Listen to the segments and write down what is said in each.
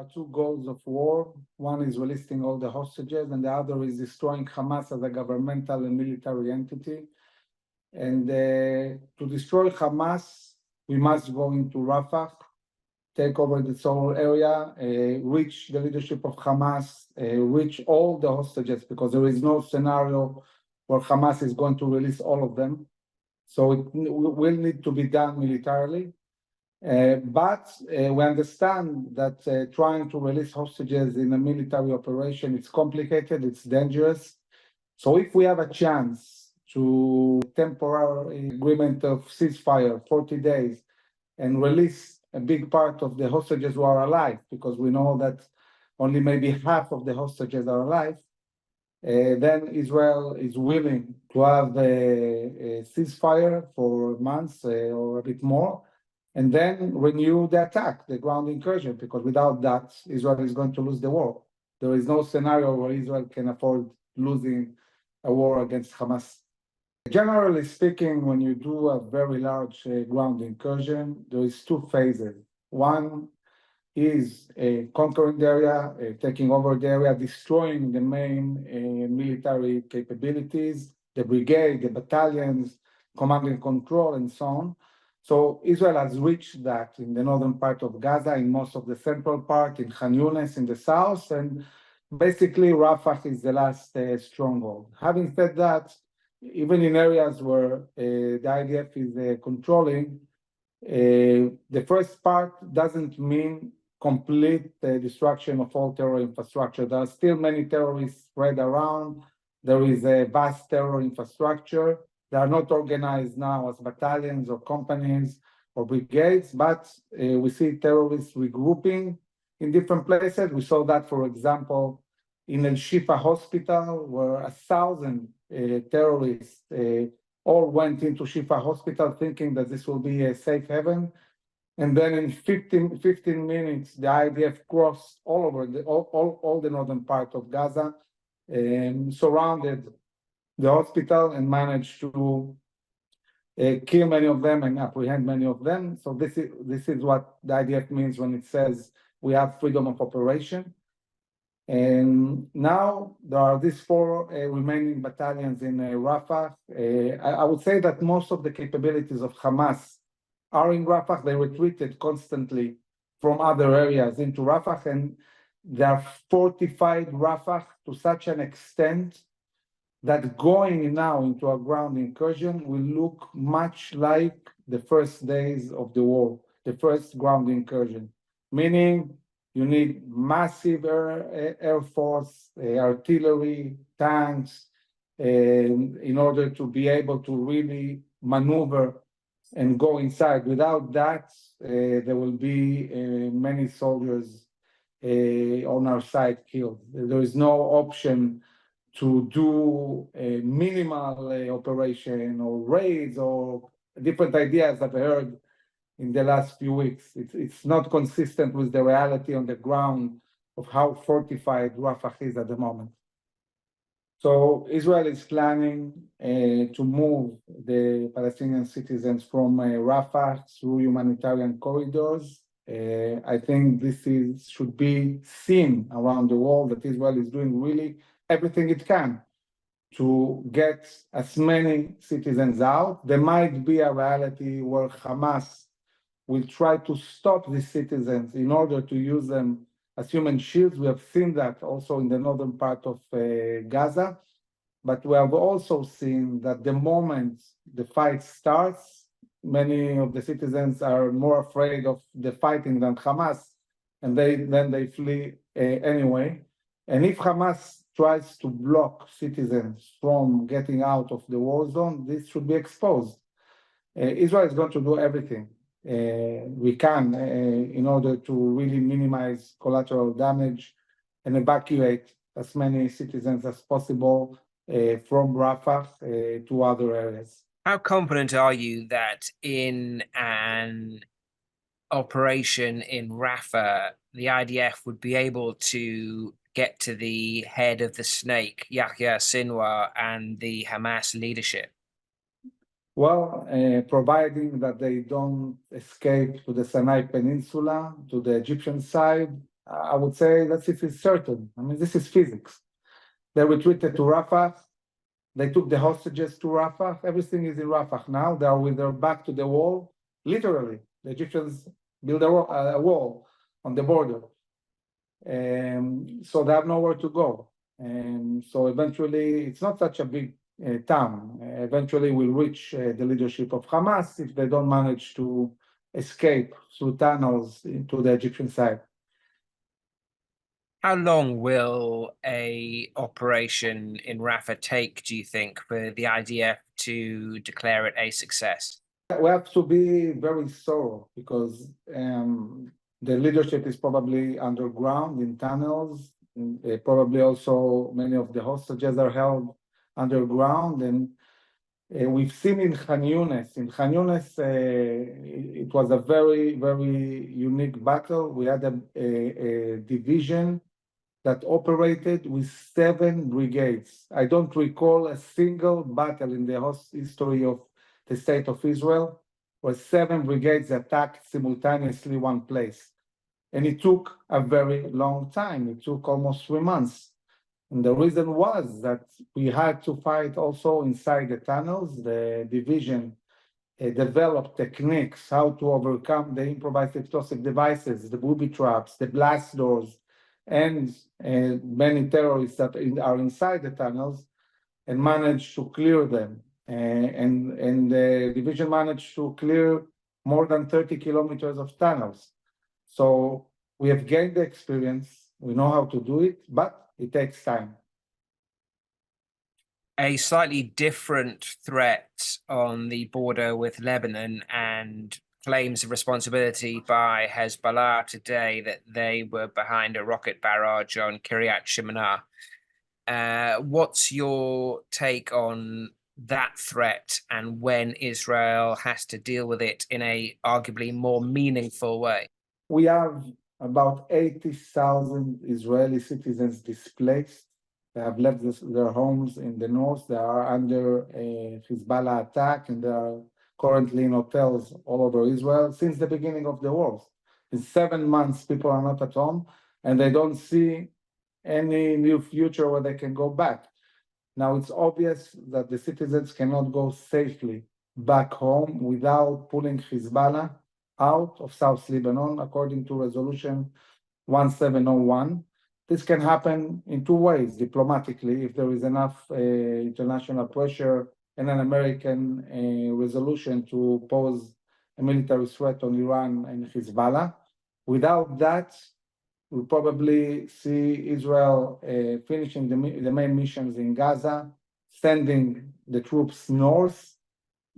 are two goals of war. One is releasing all the hostages, and the other is destroying Hamas as a governmental and military entity. And to destroy Hamas, we must go into Rafah, take over this whole area, reach the leadership of Hamas, reach all the hostages, because there is no scenario where Hamas is going to release all of them. So it will need to be done militarily. But we understand that trying to release hostages in a military operation, it's complicated, it's dangerous. So if we have a chance to temporary agreement of ceasefire, 40 days, and release a big part of the hostages who are alive, because we know that only maybe half of the hostages are alive, then Israel is willing to have a ceasefire for months or a bit more, and then renew the attack, the ground incursion, because without that, Israel is going to lose the war. There is no scenario where Israel can afford losing a war against Hamas. Generally speaking, when you do a very large ground incursion, there is two phases. One is conquering the area, taking over the area, destroying the main military capabilities, the brigade, the battalions, command and control, and so on. So Israel has reached that in the northern part of Gaza, in most of the central part, in Khan Yunis in the south, and basically Rafah is the last stronghold. Having said that, even in areas where the IDF is controlling, the first part doesn't mean complete destruction of all terror infrastructure. There are still many terrorists spread around. There is a vast terror infrastructure. They are not organized now as battalions or companies or brigades, but we see terrorists regrouping in different places. We saw that, for example, in El Shifa hospital, where 1,000 terrorists all went into Shifa hospital thinking that this will be a safe haven. And then in 15 minutes, the IDF crossed all over all the northern part of Gaza, surrounded the hospital, and managed to kill many of them and apprehend many of them. So this is what the IDF means when it says we have freedom of operation. And now there are these 4 remaining battalions in Rafah. I would say that most of the capabilities of Hamas are in Rafah. They retreated constantly from other areas into Rafah, and they are fortified Rafah to such an extent that going now into a ground incursion will look much like the first days of the war, the first ground incursion, meaning you need massive air force, artillery, tanks, in order to be able to really maneuver and go inside. Without that, there will be many soldiers on our side killed. There is no option to do a minimal operation or raids or different ideas that I heard in the last few weeks. It's not consistent with the reality on the ground of how fortified Rafah is at the moment. So Israel is planning to move the Palestinian citizens from Rafah through humanitarian corridors. I think this should be seen around the world, that Israel is doing really everything it can to get as many citizens out. There might be a reality where Hamas will try to stop these citizens in order to use them as human shields. We have seen that also in the northern part of Gaza. But we have also seen that the moment the fight starts, many of the citizens are more afraid of the fighting than Hamas, and then they flee anyway. And if Hamas tries to block citizens from getting out of the war zone, this should be exposed. Israel is going to do everything we can in order to really minimize collateral damage and evacuate as many citizens as possible from Rafah to other areas. How confident are you that in an operation in Rafah, the IDF would be able to get to the head of the snake, Yahya Sinwar, and the Hamas leadership? Well, providing that they don't escape to the Sinai Peninsula, to the Egyptian side, I would say that's if it's certain. I mean, this is physics. They retreated to Rafah. They took the hostages to Rafah. Everything is in Rafah now. They are with their back to the wall. Literally, the Egyptians build a wall on the border. So they have nowhere to go. So eventually, it's not such a big town. Eventually, we'll reach the leadership of Hamas if they don't manage to escape through tunnels into the Egyptian side. How long will a operation in Rafah take, do you think, for the IDF to declare it a success? We have to be very thorough because the leadership is probably underground in tunnels. Probably also many of the hostages are held underground. And we've seen in Khan Yunis, it was a very, very unique battle. We had a division that operated with 7 brigades. I don't recall a single battle in the history of the state of Israel where 7 brigades attacked simultaneously one place. And it took a very long time. It took almost 3 months. And the reason was that we had to fight also inside the tunnels. The division developed techniques how to overcome the improvised explosive devices, the booby traps, the blast doors, and many terrorists that are inside the tunnels, and managed to clear them. And the division managed to clear more than 30 kilometers of tunnels. So we have gained the experience, we know how to do it, but it takes time. A slightly different threat on the border with Lebanon and claims of responsibility by Hezbollah today that they were behind a rocket barrage on Kiryat Shimona. What's your take on that threat and when Israel has to deal with it in a arguably more meaningful way? We have about 80,000 Israeli citizens displaced. They have left their homes in the north. They are under a Hezbollah attack, and they are currently in hotels all over Israel since the beginning of the war. In 7 months, people are not at home, and they don't see any new future where they can go back. Now, it's obvious that the citizens cannot go safely back home without pulling Hezbollah out of South Lebanon, according to Resolution 1701. This can happen in 2 ways, diplomatically, if there is enough international pressure and an American resolution to pose a military threat on Iran and Hezbollah. Without that, we'll probably see Israel finishing the main missions in Gaza, sending the troops north,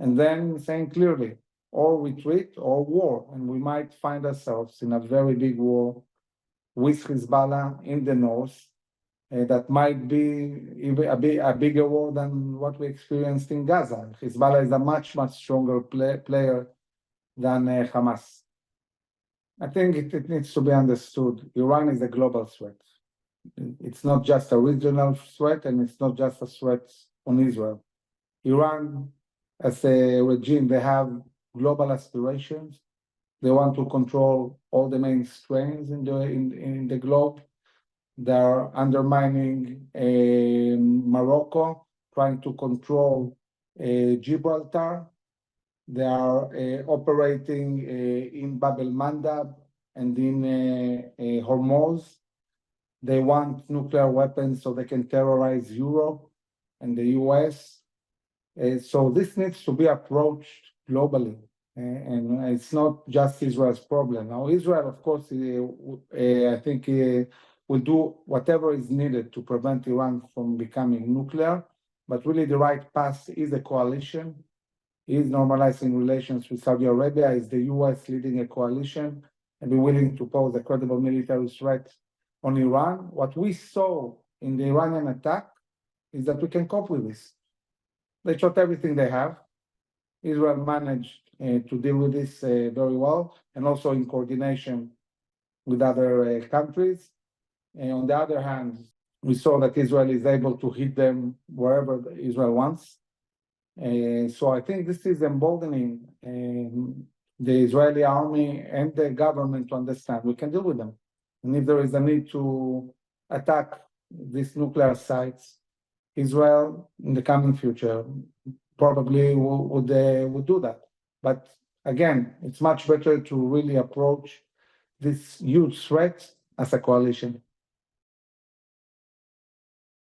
and then saying clearly, or retreat or war. And we might find ourselves in a very big war with Hezbollah in the north that might be even a bigger war than what we experienced in Gaza. Hezbollah is a much, much stronger player than Hamas. I think it needs to be understood. Iran is a global threat. It's not just a regional threat, and it's not just a threat on Israel. Iran, as a regime, they have global aspirations. They want to control all the main strains in the globe. They are undermining Morocco, trying to control Gibraltar. They are operating in Bab el-Mandab and in Hormuz. They want nuclear weapons so they can terrorize Europe and the US. So this needs to be approached globally. And it's not just Israel's problem. Now, Israel, of course, I think will do whatever is needed to prevent Iran from becoming nuclear. But really, the right path is a coalition, is normalizing relations with Saudi Arabia, is the US leading a coalition and be willing to pose a credible military threat on Iran. What we saw in the Iranian attack is that we can cope with this. They shot everything they have. Israel managed to deal with this very well, and also in coordination with other countries. On the other hand, we saw that Israel is able to hit them wherever Israel wants. So I think this is emboldening the Israeli army and the government to understand we can deal with them. And if there is a need to attack these nuclear sites, Israel in the coming future probably would do that. But again, it's much better to really approach this huge threat as a coalition.